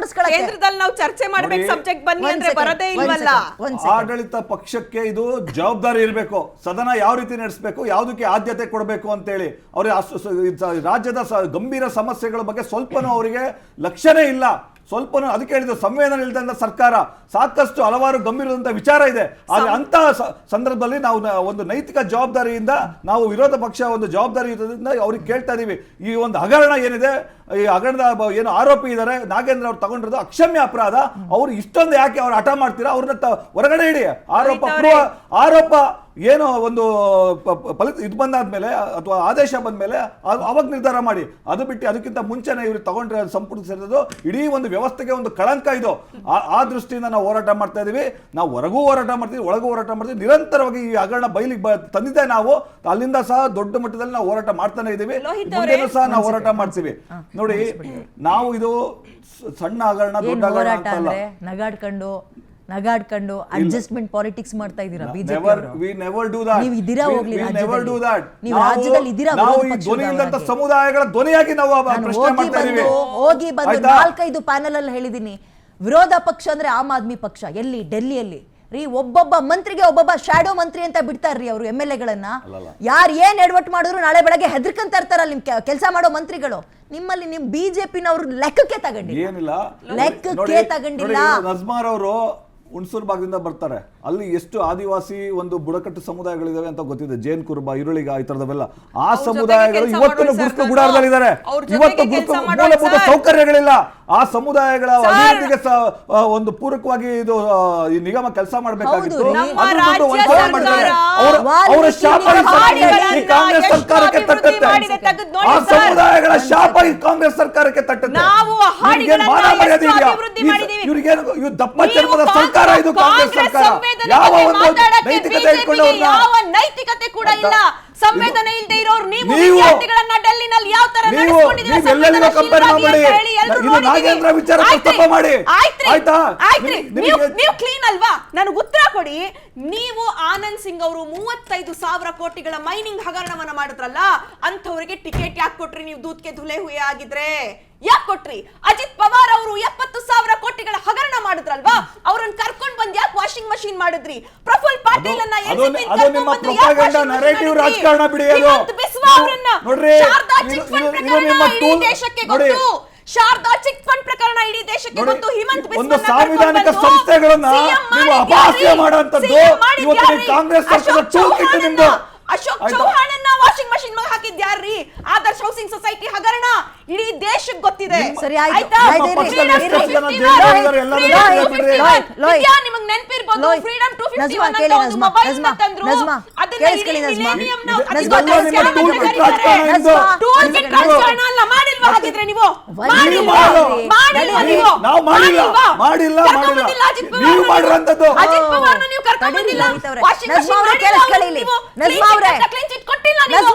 ತೋರಿಸ್ಕೊಳ್ಳೋಕೆ ಕೇಂದ್ರದಲ್ಲಿ ನಾವು ಚರ್ಚೆ ಮಾಡ್ಬೇಕು ಸಬ್ಜೆಕ್ಟ್ ಬನ್ನಿ ಅಂದ್ರೆ ಬರದೇ ಇಲ್ವಲ್ಲ. ಆಡಳಿತ ಪಕ್ಷಕ್ಕೆ ಇದು ಜವಾಬ್ದಾರಿ ಇರಬೇಕು, ಸದನ ಯಾವ ರೀತಿ ನಡೆಸಬೇಕು, ಯಾವುದಕ್ಕೆ ಆದ್ಯತೆ ಕೊಡಬೇಕು ಅಂತೇಳಿ ಅವ್ರಿಗೆ ರಾಜ್ಯದ ಗಂಭೀರ ಸಮಸ್ಯೆಗಳ ಬಗ್ಗೆ ಸ್ವಲ್ಪನೂ ಅವರಿಗೆ ಲಕ್ಷ್ಯನೇ ಇಲ್ಲ. ಸ್ವಲ್ಪನೂ ಅದಕ್ಕೆ ಹೇಳಿದ್ರು ಸಂವೇದನೆ ಇಲ್ಲದಂತ ಸರ್ಕಾರ, ಸಾಕಷ್ಟು ಹಲವಾರು ಗಂಭೀರವಾದಂತಹ ವಿಚಾರ ಇದೆ. ಆದ್ರೆ ಅಂತ ಸಂದರ್ಭದಲ್ಲಿ ನಾವು ಒಂದು ನೈತಿಕ ಜವಾಬ್ದಾರಿಯಿಂದ ನಾವು ವಿರೋಧ ಪಕ್ಷ ಒಂದು ಜವಾಬ್ದಾರಿ ಇರೋದ್ರಿಂದ ಅವ್ರಿಗೆ ಕೇಳ್ತಾ ಇದೀವಿ, ಈ ಒಂದು ಹಗರಣ ಏನಿದೆ, ಈ ಹಗರಣದ ಏನು ಆರೋಪಿ ಇದ್ದಾರೆ ನಾಗೇಂದ್ರ ಅವ್ರು ತಗೊಂಡಿರೋದು ಅಕ್ಷಮ್ಯ ಅಪರಾಧ. ಅವ್ರು ಇಷ್ಟೊಂದು ಯಾಕೆ ಅವ್ರು ಹಠ ಮಾಡ್ತೀರಾ? ಅವ್ರನ್ನ ಹೊರಗಡೆ ಇಡಿ. ಆರೋಪ ಏನೋ ಒಂದು ಇದು ಬಂದಾದ್ಮೇಲೆ ಅಥವಾ ಆದೇಶ ಬಂದ್ಮೇಲೆ ಅವಾಗ ನಿರ್ಧಾರ ಮಾಡಿ. ಅದು ಬಿಟ್ಟು ಅದಕ್ಕಿಂತ ಮುಂಚೆನೆ ಇವ್ರು ತಗೊಂಡ್ರೆ ಸಂಪುಟ ಸೇರಿರೋದು ಇಡೀ ಒಂದು ವ್ಯವಸ್ಥೆಗೆ ಒಂದು ಕಳಂಕ ಇದು. ಆ ದೃಷ್ಟಿಯಿಂದ ನಾವು ಹೋರಾಟ ಮಾಡ್ತಾ ಇದೀವಿ. ನಾವು ಹೊರಗೂ ಹೋರಾಟ ಮಾಡ್ತೀವಿ, ಒಳಗೂ ಹೋರಾಟ ಮಾಡ್ತೀವಿ. ನಿರಂತರವಾಗಿ ಈ ಹಗರಣ ಬಯಲಿಗೆ ತಂದಿದ್ದೆ ನಾವು. ಅಲ್ಲಿಂದ ಸಹ ದೊಡ್ಡ ಮಟ್ಟದಲ್ಲಿ ನಾವು ಹೋರಾಟ ಮಾಡ್ತಾನೆ ಇದೀವಿ, ಮುಂದೆನೂ ಸಹ ನಾವು ಹೋರಾಟ ಮಾಡ್ತೀವಿ. ನೋಡಿ, ನಾವು ಇದು ಸಣ್ಣ ಹಗರಣ ದೊಡ್ಡ ಹಗರಣ ಅಂತಲ್ಲ, ನಗಾಡ್ಕೊಂಡು ಅಡ್ಜಸ್ಟ್ಮೆಂಟ್ ಪಾಲಿಟಿಕ್ಸ್ ಮಾಡ್ತಾ ಇದ್ದೀರಾ ಬಿಜೆಪಿ. ನೀವು ಇದ್ದೀರಾ ಹೋಗ್ಲಿ ನೀವು ರಾಜ್ಯದಲ್ಲಿ ಇದ್ದೀರಾ, ಸಮುದಾಯಗಳ ಧ್ವನಿಯಾಗಿ ನಾವು ಹೋಗಿ ಬಂದು 4-5 ಪ್ಯಾನಲ್ ಅಲ್ಲಿ ಹೇಳಿದೀನಿ, ವಿರೋಧ ಪಕ್ಷ ಅಂದ್ರೆ ಆಮ್ ಆದ್ಮಿ ಪಕ್ಷ. ಎಲ್ಲಿ? ಡೆಲ್ಲಿಯಲ್ಲಿ ರೀ. ಒಬ್ಬೊಬ್ಬ ಮಂತ್ರಿಗೆ ಒಬ್ಬೊಬ್ಬ ಶಾಡೋ ಮಂತ್ರಿ ಅಂತ ಬಿಡ್ತಾರ್ರಿ ಅವರು MLA-ಗಳನ್ನ. ಯಾರು ಏನ್ ಎಡವಟ್ಟು ಮಾಡಿದ್ರು ನಾಳೆ ಬೆಳಗ್ಗೆ ಹೆದರ್ಕಂತ ಇರ್ತಾರಲ್ಲ ನಿಮ್ ಕೆಲಸ ಮಾಡೋ ಮಂತ್ರಿಗಳು. ನಿಮ್ಮಲ್ಲಿ ನಿಮ್ ಬಿಜೆಪಿನವರು ಲೆಕ್ಕಕ್ಕೆ ತಗೊಂಡಿಲ್ಲ. ನಜ್ಮಾರ್ ಅವರು ಹುಣಸೂರು ಭಾಗದಿಂದ ಬರ್ತಾರೆ. ಅಲ್ಲಿ ಎಷ್ಟು ಆದಿವಾಸಿ ಒಂದು ಬುಡಕಟ್ಟು ಸಮುದಾಯಗಳಿದಾವೆ ಅಂತ ಗೊತ್ತಿದೆ. ಜೇನ್ ಕುರುಬ, ಇರುಳಿಗ, ಈ ತರದವೆಲ್ಲ ಆ ಸಮುದಾಯಗಳು ಇವತ್ತು ಗುರುತು ಗುಡಾರದಲ್ಲಿದ್ದಾರೆ. ಇವತ್ತು ಮೂಲಭೂತ ಸೌಕರ್ಯಗಳಿಲ್ಲ. ಆ ಸಮುದಾಯಗಳ ಅಭಿವೃದ್ಧಿಗೆ ಒಂದು ಪೂರಕವಾಗಿ ಇದು ಈ ನಿಗಮ ಕೆಲಸ ಮಾಡಬೇಕಾಗಿತ್ತು. ಅವರ ಶಾಪ ಈ ಕಾಂಗ್ರೆಸ್ ಸರ್ಕಾರಕ್ಕೆ ತಟ್ಟುತ್ತೆ. ಆ ಸಮುದಾಯಗಳ ಶಾಪ ಈ ಕಾಂಗ್ರೆಸ್ ಸರ್ಕಾರಕ್ಕೆ ತಟ್ಟುತ್ತೆ. ಮಾನ ಮರ್ಯಾದೆ ಇದೆಯಾ ಇವ್ರಿಗೆ? ಇವ್ರು ದಪ್ಪ ಚರ್ಮದ ಸರ್ಕಾರ ಇದು ಕಾಂಗ್ರೆಸ್ ಸರ್ಕಾರ. ಯಾವ ನೈತಿಕತೆ ಕೂಡ ಇಲ್ಲ, ಸಂವೇದನೆ ಇಲ್ಲದೆ ಇರೋರು ನೀವು. ವಿದ್ಯಾರ್ಥಿಗಳನ್ನ ಡೆಲ್ಲಿನಲ್ಲಿ ಯಾವ ತರ ನಡೆಸಿಕೊಂಡಿದ್ದೀರಾ? ನಾಗೇಂದ್ರ ವಿಚಾರ ಪ್ರಸ್ತಾಪ ಮಾಡಿ. ನೀವು ಕ್ಲೀನ್ ಅಲ್ವಾ? ನನಗೆ ಉತ್ತರ ಕೊಡಿ. ನೀವು ಆನಂದ್ ಸಿಂಗ್ ಅವರು 35,000 ಕೋಟಿಗಳ ಮೈನಿಂಗ್ ಹಗರಣವನ್ನ ಮಾಡಿದ್ರಲ್ಲ, ಅಂಥವರಿಗೆ ಟಿಕೆಟ್ ಯಾಕೆ ಕೊಟ್ರಿ ನೀವು? ದೂತ್ಗೆ ಧುಲೆ ಹುಯೆ ಆಗಿದ್ರೆ ಯಾಕೆ ಕೊಟ್ರಿ? ಅಜಿತ್ ಪವಾರ್ ಅವರು 70,000 ಕೋಟಿಗಳ ಹಗರಣ ಮಾಡಿದ್ರಲ್ವಾ, ಅವ್ರನ್ನ ಕರ್ಕೊಂಡ್ ಬಂದ್ ಯಾಕೆ ವಾಷಿಂಗ್ ಮಷೀನ್ ಮಾಡಿದ್ರಿ? ಪ್ರಫುಲ್ ಪಾಟೀಲ್ ಅನ್ನ ರಾಜಕಾರಣ ಬಿಡಿ. ಶಾರದಾ ಚಿಟ್ ಫಂಡ್ ಪ್ರಕರಣ ಇಡೀ ದೇಶಕ್ಕೆ ಗೊತ್ತು. ಹಿಮಂತ್ ಒಂದು ಸಾಂವಿಧಾನಿಕ ಸಂಸ್ಥೆಗಳನ್ನ ನೀವು ಅಪಹಾಸ್ಯ ಮಾಡುವಂತದ್ದು ಇವತ್ತು ಕಾಂಗ್ರೆಸ್ ಸರ್ಕಾರ ಚೌಕಿಟ್ಟು ನಿಮ್ದು. ಅಶೋಕ್ ಚೌಹಾಣ್ ಅನ್ನ ವಾಷಿಂಗ್ ಮಷೀನ್ ಮಗೆ ಹಾಕಿದ್ಯಾರ್ರಿ? ಆದರ್ಶ್ ಹೌಸಿಂಗ್ ಸೊಸೈಟಿ ಹಗರಣ ಇಡೀ ದೇಶಕ್ಕೆ ಗೊತ್ತಿದೆ. ನಿಮಗೆ ನೆನಪಿರ್ಬೋದು, ಫ್ರೀಡಮ್ 251 ಅಂತ ಒಂದು ಮೊಬೈಲ್ ತಂದ್ರು. ಅದನ್ನ ಮಾಡಿಲ್ವಾ? ಹಾಗಿದ್ರೆ ನೀವು ಅಜಿತ್ ಪವಾರ್ ನೀವು ಕರ್ಕೊಂಡು ಬಂದಿಲ್ಲ. ವಾಷಿಂಗ್ ಮಷೀನ್ ಕೊಟ್ಟಿಲ್ಲ ನೀವು.